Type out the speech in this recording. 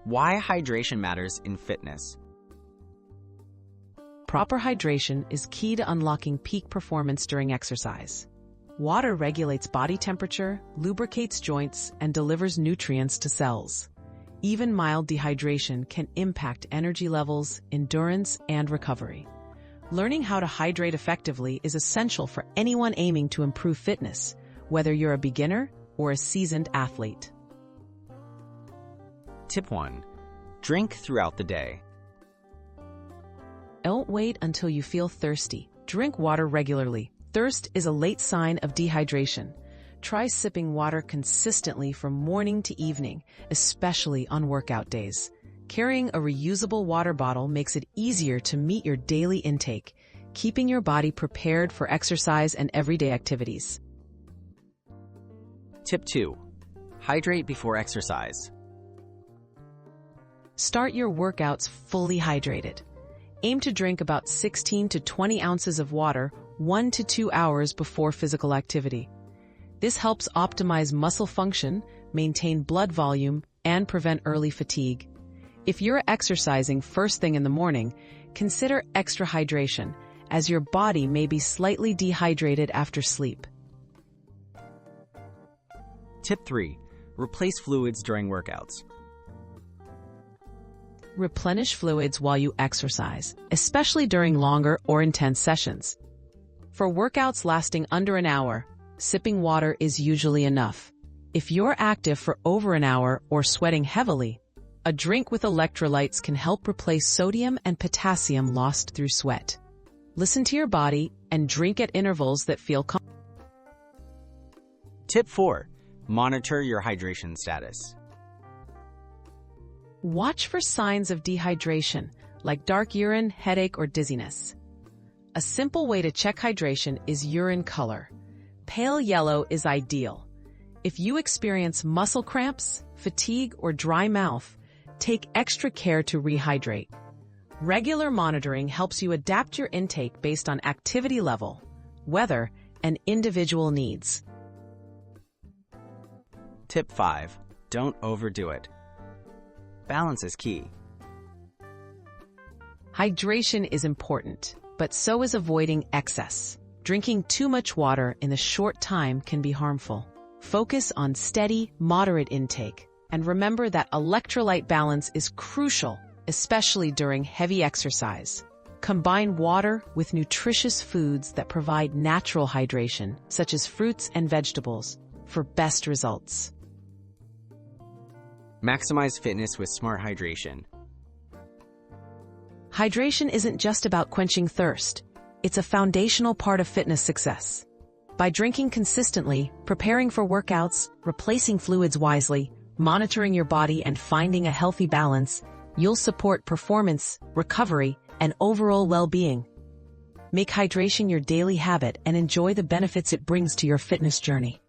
Why hydration matters in fitness. Proper hydration is key to unlocking peak performance during exercise. Water regulates body temperature, lubricates joints, and delivers nutrients to cells. Even mild dehydration can impact energy levels, endurance, and recovery. Learning how to hydrate effectively is essential for anyone aiming to improve fitness, whether you're a beginner or a seasoned athlete. Tip 1. Drink throughout the day. Don't wait until you feel thirsty. Drink water regularly. Thirst is a late sign of dehydration. Try sipping water consistently from morning to evening, especially on workout days. Carrying a reusable water bottle makes it easier to meet your daily intake, keeping your body prepared for exercise and everyday activities. Tip 2. Hydrate before exercise. Start your workouts fully hydrated. Aim to drink about 16 to 20 ounces of water 1 to 2 hours before physical activity. This helps optimize muscle function, maintain blood volume, and prevent early fatigue. If you're exercising first thing in the morning, consider extra hydration, as your body may be slightly dehydrated after sleep. Tip 3. Replace fluids during workouts. Replenish fluids while you exercise, especially during longer or intense sessions. For workouts lasting under an hour, sipping water is usually enough. If you're active for over an hour or sweating heavily, a drink with electrolytes can help replace sodium and potassium lost through sweat. Listen to your body and drink at intervals that feel comfortable. Tip 4. Monitor your hydration status. Watch for signs of dehydration, like dark urine, headache, or dizziness. A simple way to check hydration is urine color. Pale yellow is ideal. If you experience muscle cramps, fatigue, or dry mouth, take extra care to rehydrate. Regular monitoring helps you adapt your intake based on activity level, weather, and individual needs. Tip 5. Don't overdo it. Balance is key. Hydration is important, but so is avoiding excess. Drinking too much water in a short time can be harmful. Focus on steady, moderate intake, and remember that electrolyte balance is crucial, especially during heavy exercise. Combine water with nutritious foods that provide natural hydration, such as fruits and vegetables, for best results. Maximize fitness with smart hydration. Hydration isn't just about quenching thirst. It's a foundational part of fitness success. By drinking consistently, preparing for workouts, replacing fluids wisely, monitoring your body, and finding a healthy balance, you'll support performance, recovery, and overall well-being. Make hydration your daily habit and enjoy the benefits it brings to your fitness journey.